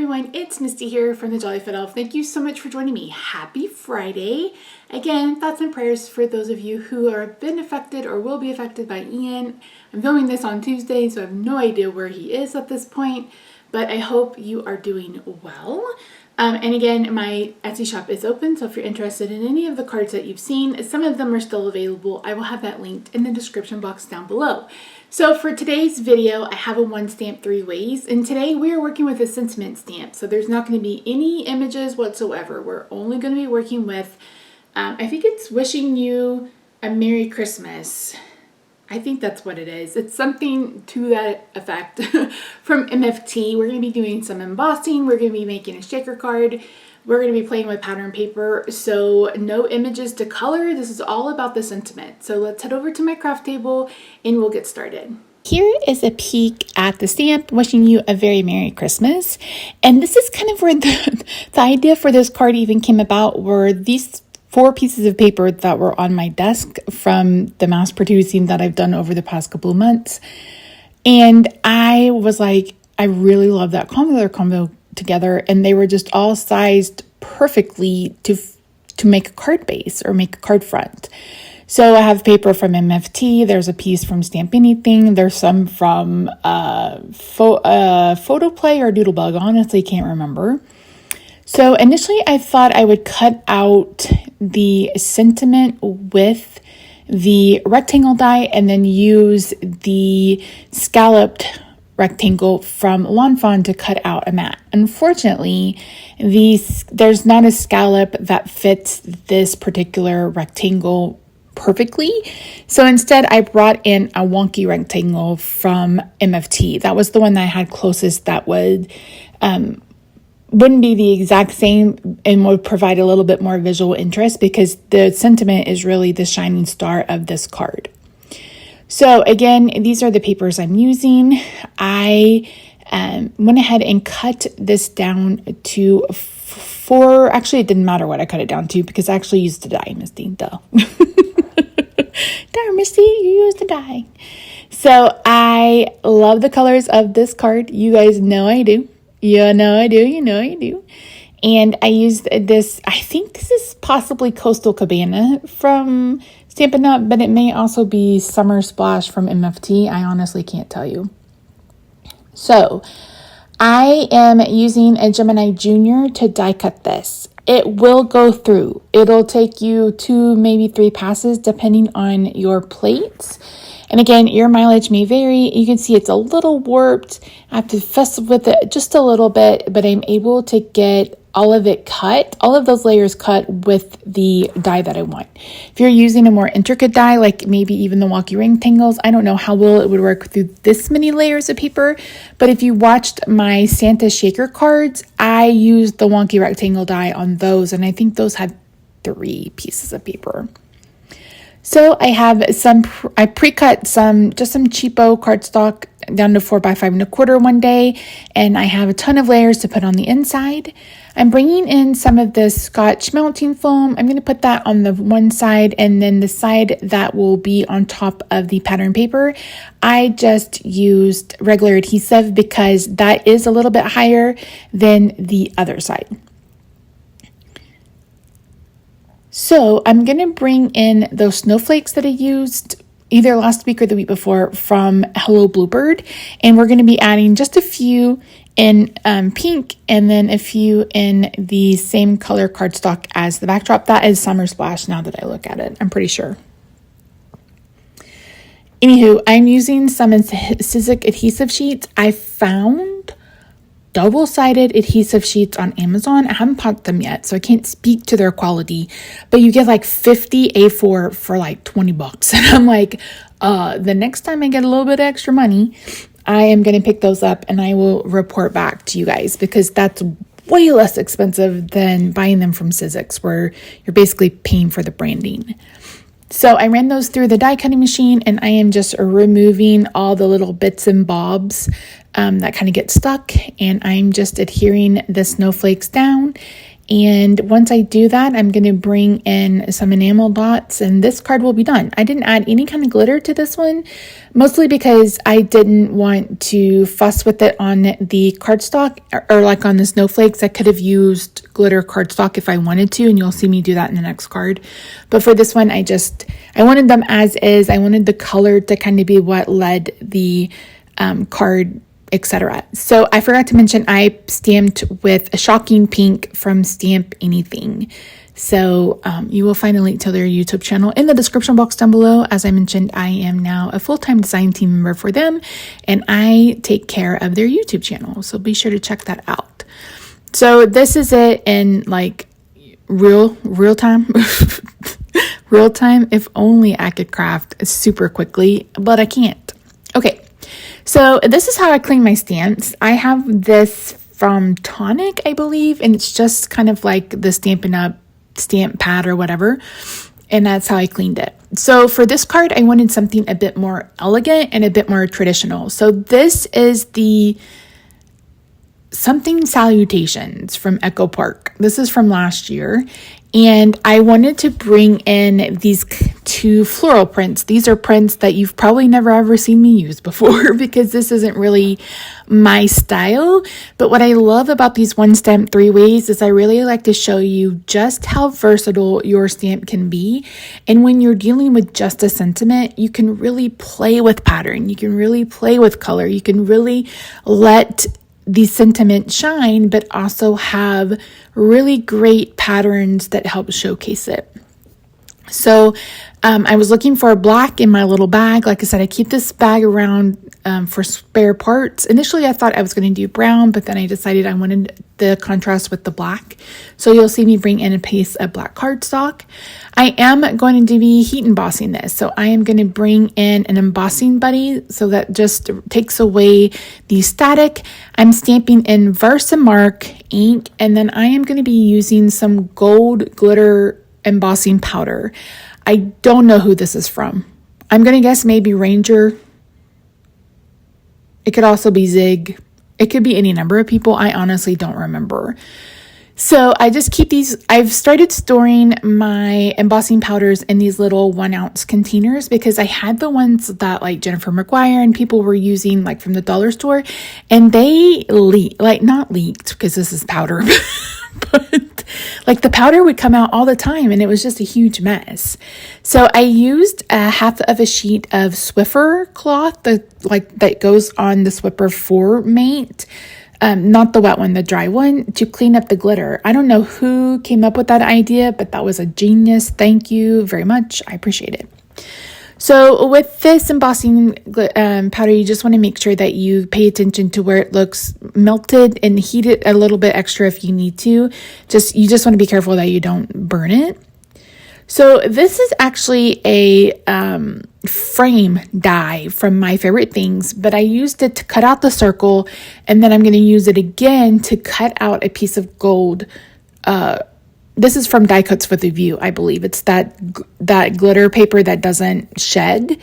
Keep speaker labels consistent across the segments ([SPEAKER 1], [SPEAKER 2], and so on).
[SPEAKER 1] everyone, it's Misty here from TheJollyFatElf. Thank you so much for joining me. Happy Friday. Again, thoughts and prayers for those of you who have been affected or will be affected by Ian. I'm filming this on Tuesday, so I have no idea where he is at this point, but I hope you are doing well. And again, my Etsy shop is open, so if you're interested in any of the cards that you've seen, some of them are still available. I will have that linked in the description box down below. So for today's video, I have a one stamp 3 ways, and today we are working with a sentiment stamp. So there's not going to be any images whatsoever. We're only going to be working with, I think it's wishing you a Merry Christmas. I think that's what it is. It's something to that effect from MFT. We're going to be doing some embossing. We're going to be making a shaker card. We're going to be playing with pattern paper. So no images to color. This is all about the sentiment. So let's head over to my craft table and we'll get started. Here is a peek at the stamp, wishing you a very Merry Christmas. And this is kind of where the idea for this card even came about, were these 4 pieces of paper that were on my desk from the mass producing that I've done over the past couple of months. And I was like, I really love that combo together. And they were just all sized perfectly to make a card base or make a card front. So I have paper from MFT. There's a piece from Stamp Anything. There's some from Photo Play or Doodlebug. Honestly, can't remember. So initially I thought I would cut out the sentiment with the rectangle die and then use the scalloped rectangle from Lawn Fawn to cut out a mat. Unfortunately, there's not a scallop that fits this particular rectangle perfectly. So instead I brought in a wonky rectangle from MFT. That was the one that I had closest that wouldn't be the exact same and would provide a little bit more visual interest, because the sentiment is really the shining star of this card. So again, these are the papers I'm using. I went ahead and cut this down to 4. Actually, it didn't matter what I cut it down to because I actually used a die, Misty. Duh. Darn, Misty, you used a die. So I love the colors of this card. You guys know I do. You know I do. And I used this, I think this is possibly Coastal Cabana from Stampin' Up, but it may also be Summer Splash from MFT. I honestly can't tell you. So I am using a Gemini Junior to die cut this. It will go through. It'll take you 2, maybe 3 passes depending on your plates. And again, your mileage may vary. You can see it's a little warped. I have to fuss with it just a little bit, but I'm able to get all of it cut, all of those layers cut with the die that I want. If you're using a more intricate die, like maybe even the wonky rectangles, I don't know how well it would work through this many layers of paper. But if you watched my Santa shaker cards, I used the wonky rectangle die on those, and I think those had 3 pieces of paper. So I have I pre-cut just some cheapo cardstock down to 4x5 1/4 one day, and I have a ton of layers to put on the inside. I'm bringing in some of this Scotch mounting foam. I'm going to put that on the one side, and then the side that will be on top of the pattern paper, I just used regular adhesive because that is a little bit higher than the other side. So I'm going to bring in those snowflakes that I used either last week or the week before from Hello Bluebird. And we're going to be adding just a few in pink and then a few in the same color cardstock as the backdrop. That is Summer Splash now that I look at it, I'm pretty sure. Anywho, I'm using some Sizzix adhesive sheets. I found double-sided adhesive sheets on Amazon. I haven't bought them yet, so I can't speak to their quality, but you get like 50 A4 for like $20. And I'm like, the next time I get a little bit of extra money, I am going to pick those up and I will report back to you guys, because that's way less expensive than buying them from Sizzix, where you're basically paying for the branding. So I ran those through the die cutting machine, and I am just removing all the little bits and bobs that kind of get stuck, and I'm just adhering the snowflakes down And once I do that, I'm going to bring in some enamel dots and this card will be done. I didn't add any kind of glitter to this one, mostly because I didn't want to fuss with it on the cardstock or like on the snowflakes. I could have used glitter cardstock if I wanted to, and you'll see me do that in the next card. But for this one, I wanted them as is. I wanted the color to kind of be what led the card, etc. So I forgot to mention I stamped with a shocking pink from Stamp Anything. So you will find a link to their YouTube channel in the description box down below. As I mentioned, I am now a full-time design team member for them, and I take care of their YouTube channel. So be sure to check that out. So this is it in like real time. Real time. If only I could craft super quickly, but I can't. Okay. So this is how I clean my stamps. I have this from Tonic, I believe, and it's just kind of like the Stampin' Up! Stamp pad or whatever, and that's how I cleaned it. So for this card, I wanted something a bit more elegant and a bit more traditional. So this is the Something Salutations from Echo Park. This is from last year, and I wanted to bring in these two floral prints. These are prints that you've probably never ever seen me use before because this isn't really my style. But what I love about these one stamp 3 ways is I really like to show you just how versatile your stamp can be. And when you're dealing with just a sentiment, you can really play with pattern. You can really play with color. You can really let the sentiment shine, but also have really great patterns that help showcase it. So I was looking for a black in my little bag. Like I said, I keep this bag around for spare parts. Initially, I thought I was going to do brown, but then I decided I wanted the contrast with the black. So you'll see me bring in a piece of black cardstock. I am going to be heat embossing this. So I am going to bring in an embossing buddy so that just takes away the static. I'm stamping in Versamark ink, and then I am going to be using some gold glitter embossing powder. I don't know who this is from. I'm going to guess maybe Ranger. It could also be Zig. It could be any number of people. I honestly don't remember. So I just keep these. I've started storing my embossing powders in these little 1 ounce containers because I had the ones that like Jennifer McGuire and people were using like from the dollar store, and they not leaked because this is powder, but like the powder would come out all the time and it was just a huge mess. So I used a half of a sheet of Swiffer cloth that goes on the Swiffer 4 mate. Not the wet one, the dry one, to clean up the glitter. I don't know who came up with that idea, but that was a genius. Thank you very much. I appreciate it. So with this embossing powder, you just want to make sure that you pay attention to where it looks melted and heat it a little bit extra if you need to. You just want to be careful that you don't burn it. So this is actually a frame die from My Favorite Things, but I used it to cut out the circle, and then I'm going to use it again to cut out a piece of gold. This is from Die Cuts with a View, I believe. It's that glitter paper that doesn't shed,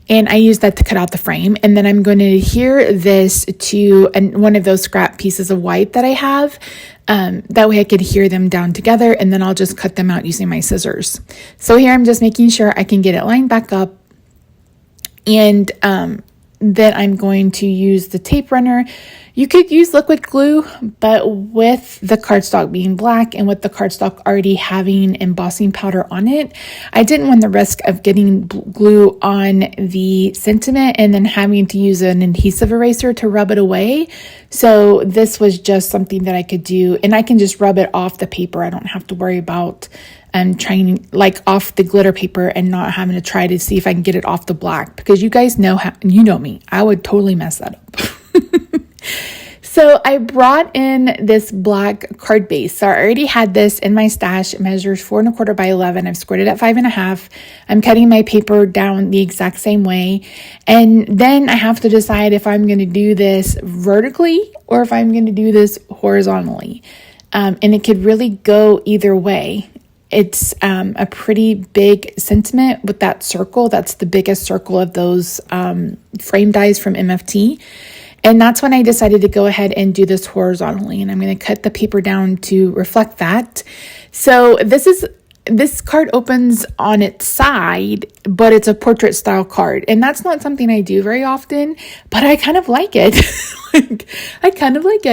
[SPEAKER 1] and I use that to cut out the frame. And then I'm going to adhere this to one of those scrap pieces of white that I have. That way I could adhere them down together, and then I'll just cut them out using my scissors. So here I'm just making sure I can get it lined back up, and then I'm going to use the tape runner. You could use liquid glue, but with the cardstock being black and with the cardstock already having embossing powder on it, I didn't want the risk of getting glue on the sentiment and then having to use an adhesive eraser to rub it away. So this was just something that I could do, and I can just rub it off the paper. I don't have to worry about trying off the glitter paper and not having to try to see if I can get it off the black, because you guys know you know me, I would totally mess that up. So I brought in this black card base. So I already had this in my stash. It measures 4 1/4 by 11. I've squared it at 5 1/2. I'm cutting my paper down the exact same way. And then I have to decide if I'm going to do this vertically or if I'm going to do this horizontally. And it could really go either way. It's a pretty big sentiment with that circle. That's the biggest circle of those frame dies from MFT. And that's when I decided to go ahead and do this horizontally. And I'm going to cut the paper down to reflect that. So this card opens on its side, but it's a portrait style card. And that's not something I do very often, but I kind of like it. I kind of like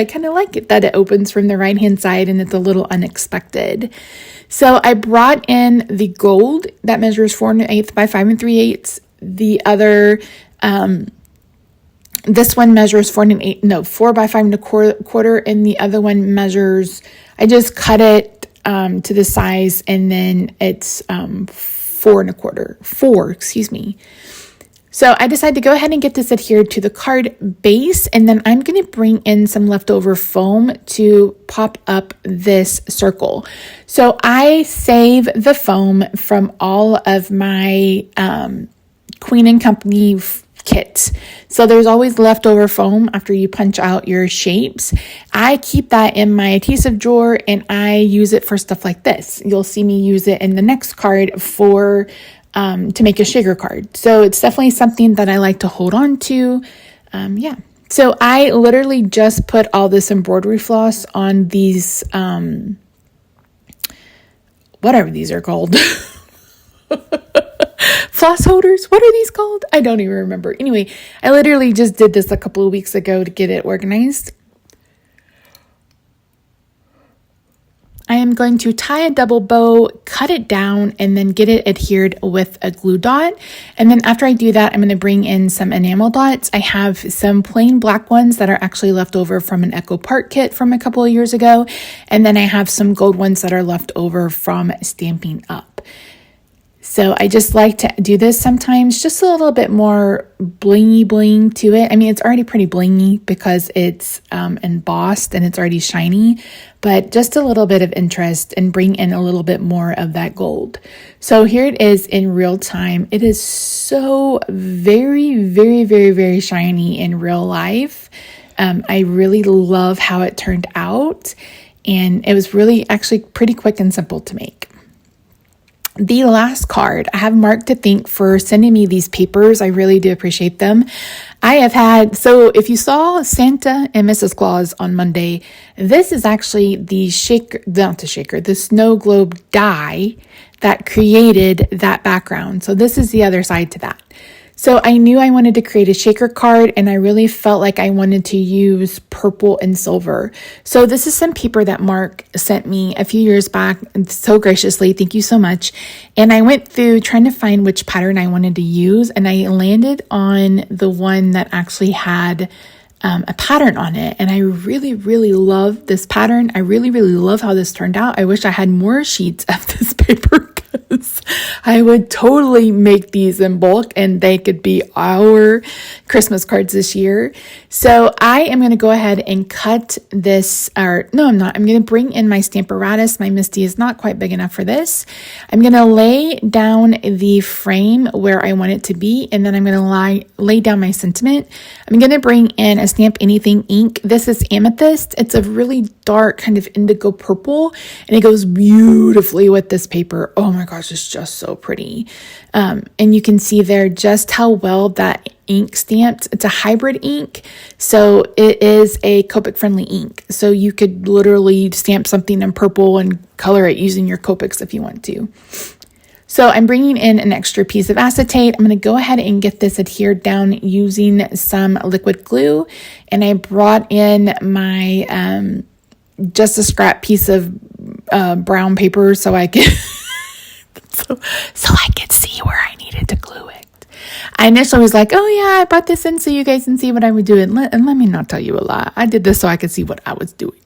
[SPEAKER 1] it that it opens from the right hand side and it's a little unexpected. So I brought in the gold that measures 4 1/8 by 5 3/8. The other, this one measures 4 by 5 1/4, and the other one measures, I just cut it to the size, and then it's 4 1/4. So I decided to go ahead and get this adhered to the card base, and then I'm going to bring in some leftover foam to pop up this circle. So I save the foam from all of my Queen and Company kits. So there's always leftover foam after you punch out your shapes. I keep that in my adhesive drawer, and I use it for stuff like this. You'll see me use it in the next card for to make a shaker card. So it's definitely something that I like to hold on to. So I literally just put all this embroidery floss on these, whatever these are called. Floss holders. What are these called? I don't even remember. Anyway, I literally just did this a couple of weeks ago to get it organized. I am going to tie a double bow, cut it down, and then get it adhered with a glue dot. And then after I do that, I'm going to bring in some enamel dots. I have some plain black ones that are actually left over from an Echo Park kit from a couple of years ago. And then I have some gold ones that are left over from Stampin' Up. So I just like to do this sometimes, just a little bit more blingy bling to it. I mean, it's already pretty blingy because it's embossed and it's already shiny, but just a little bit of interest and bring in a little bit more of that gold. So here it is in real time. It is so very, very, very, very shiny in real life. I really love how it turned out, and it was really actually pretty quick and simple to make. The last card, I have Mark to thank for sending me these papers. I really do appreciate them. So if you saw Santa and Mrs. Claus on Monday, this is actually the snow globe die that created that background. So this is the other side to that. So I knew I wanted to create a shaker card, and I really felt like I wanted to use purple and silver. So this is some paper that Mark sent me a few years back, so graciously. Thank you so much. And I went through trying to find which pattern I wanted to use, and I landed on the one that actually had a pattern on it. And I really, really love this pattern. I really, really love how this turned out. I wish I had more sheets of this paper because I would totally make these in bulk and they could be our Christmas cards this year. So I am going to go ahead and cut this, I'm not. I'm going to bring in my Stamparatus. My Misty is not quite big enough for this. I'm going to lay down the frame where I want it to be, and then I'm going to lay down my sentiment. I'm going to bring in a Stamp Anything ink. This is Amethyst. It's a really dark kind of indigo purple, and it goes beautifully with this paper. Oh my gosh, it's just so pretty. And you can see there just how well that ink stamped. It's a hybrid ink, so it is a Copic friendly ink. So you could literally stamp something in purple and color it using your Copics if you want to. So I'm bringing in an extra piece of acetate. I'm going to go ahead and get this adhered down using some liquid glue. And I brought in my just a scrap piece of brown paper so I could so I could see where I needed to glue it. I initially was like, oh yeah, I brought this in so you guys can see what I would do. And let me not tell you a lie. I did this so I could see what I was doing.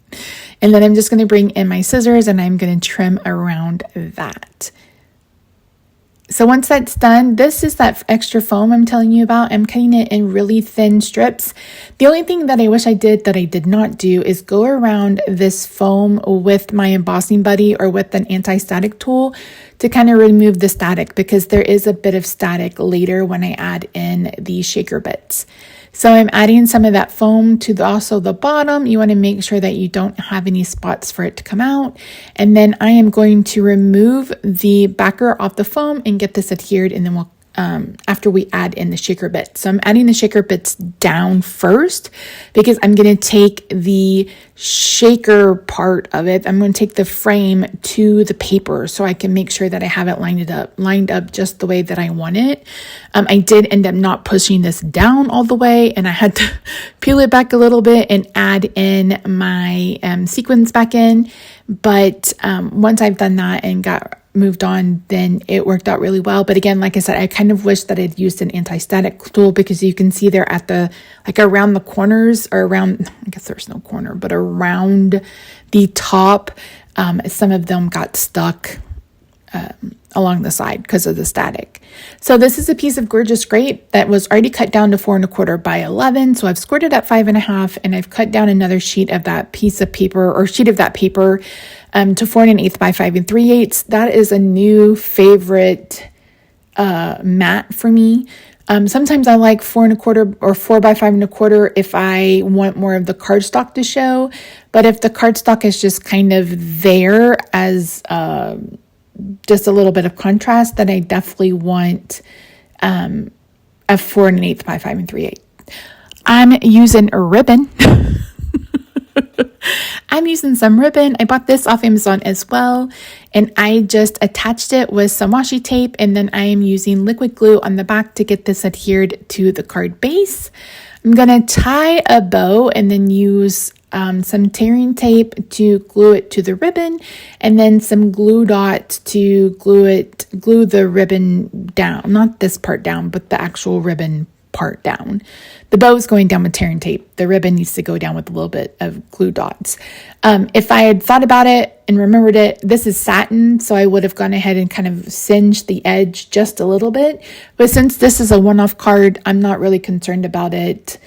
[SPEAKER 1] And then I'm just going to bring in my scissors and I'm going to trim around that. So once that's done, this is that extra foam I'm telling you about. I'm cutting it in really thin strips. The only thing that I wish I did that I did not do is go around this foam with my embossing buddy or with an anti-static tool to kind of remove the static, because there is a bit of static later when I add in the shaker bits. So I'm adding some of that foam to also the bottom. You want to make sure that you don't have any spots for it to come out. And then I am going to remove the backer off the foam and get this adhered, and then we'll after we add in the shaker bits. So I'm adding the shaker bits down first because I'm going to take the shaker part of it. I'm going to take the frame to the paper so I can make sure that I have it lined up just the way that I want it. I did end up not pushing this down all the way, and I had to peel it back a little bit and add in my sequins back in. But once I've done that and got moved on, then it worked out really well. But again, like I said, I kind of wish that I'd used an anti-static tool, because you can see there at the, like around the corners, or around, I guess there's no corner, but around the top, some of them got stuck along the side because of the static. So this is a piece of gorgeous grape that was already cut down to 4 1/4 by 11. So I've scored it at 5 1/2, and I've cut down another sheet of that piece of paper, or sheet of that paper, to 4 1/8 by 5 3/8. That is a new favorite mat for me. Sometimes I like 4 1/4 or 4 by 5 1/4 if I want more of the cardstock to show. But if the cardstock is just kind of there as just a little bit of contrast, then I definitely want a 4 1/8 by 5 3/8. I'm using a ribbon. I'm using some ribbon. I bought this off Amazon as well, and I just attached it with some washi tape, and then I am using liquid glue on the back to get this adhered to the card base. I'm going to tie a bow and then use some tearing tape to glue it to the ribbon, and then some glue dots to glue the ribbon down. Not this part down, but the actual ribbon part down. The bow is going down with tearing tape. The ribbon needs to go down with a little bit of glue dots. If I had thought about it and remembered it, this is satin, so I would have gone ahead and kind of singed the edge just a little bit. But since this is a one-off card, I'm not really concerned about it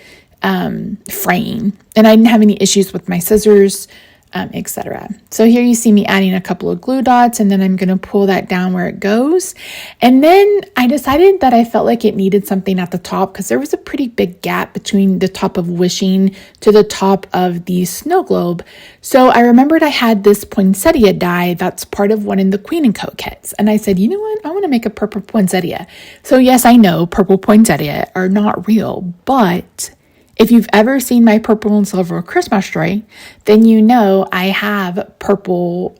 [SPEAKER 1] fraying. And I didn't have any issues with my scissors, etc. So here you see me adding a couple of glue dots, and then I'm going to pull that down where it goes. And then I decided that I felt like it needed something at the top, because there was a pretty big gap between the top of wishing to the top of the snow globe. So I remembered I had this poinsettia die that's part of one in the Queen & Co kits. And I said, you know what? I want to make a purple poinsettia. So yes, I know purple poinsettia are not real, but if you've ever seen my purple and silver Christmas tree, then you know I have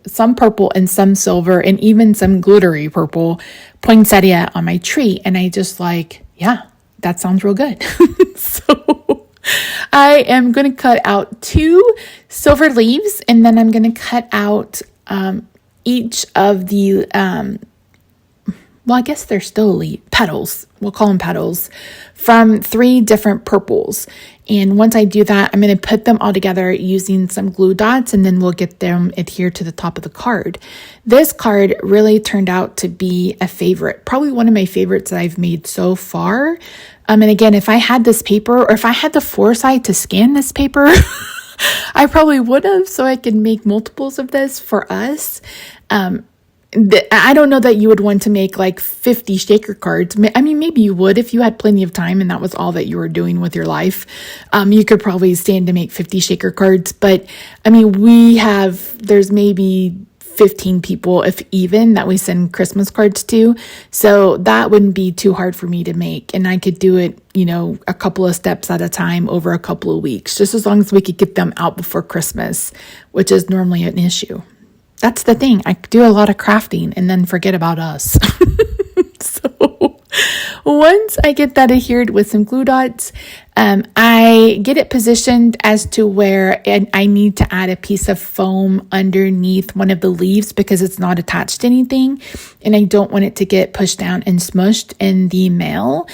[SPEAKER 1] some purple and some silver, and even some glittery purple poinsettia on my tree. And I just yeah, that sounds real good. So I am going to cut out 2 silver leaves, and then I'm going to cut out each of the well, I guess they're still petals. We'll call them petals, from 3 different purples. And once I do that, I'm going to put them all together using some glue dots, and then we'll get them adhered to the top of the card. This card really turned out to be a favorite, probably one of my favorites that I've made so far. And again, if I had this paper, or if I had the foresight to scan this paper, I probably would have, so I could make multiples of this for us. I don't know that you would want to make 50 shaker cards. I mean, maybe you would if you had plenty of time and that was all that you were doing with your life. You could probably stand to make 50 shaker cards. But I mean, there's maybe 15 people, if even, that we send Christmas cards to. So that wouldn't be too hard for me to make. And I could do it, a couple of steps at a time over a couple of weeks, just as long as we could get them out before Christmas, which is normally an issue. That's the thing. I do a lot of crafting and then forget about us. So once I get that adhered with some glue dots, I get it positioned as to where I need to add a piece of foam underneath one of the leaves, because it's not attached to anything, and I don't want it to get pushed down and smushed in the mail.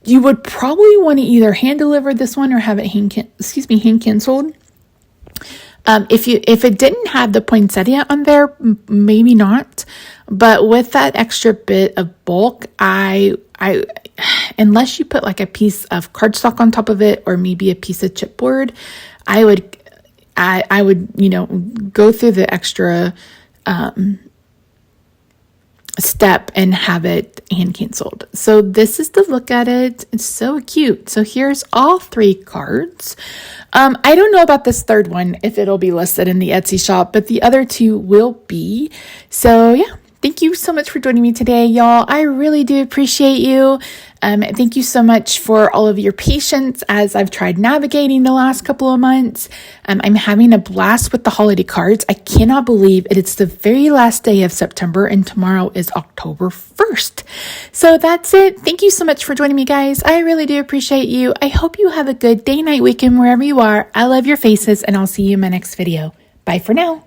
[SPEAKER 1] You would probably want to either hand deliver this one or have it hand canceled. If it didn't have the poinsettia on there, maybe not. But with that extra bit of bulk, unless you put a piece of cardstock on top of it, or maybe a piece of chipboard, I would go through the extra step and have it hand canceled. So this is the look at it. It's so cute. So here's all 3 cards. I don't know about this third one, if it'll be listed in the Etsy shop, but the other 2 will be. So yeah, Thank you so much for joining me today, y'all. I really do appreciate you. Thank you so much for all of your patience as I've tried navigating the last couple of months. I'm having a blast with the holiday cards. I cannot believe it's the very last day of September and tomorrow is October 1st. So that's it. Thank you so much for joining me, guys. I really do appreciate you. I hope you have a good day, night, weekend, wherever you are. I love your faces, and I'll see you in my next video. Bye for now.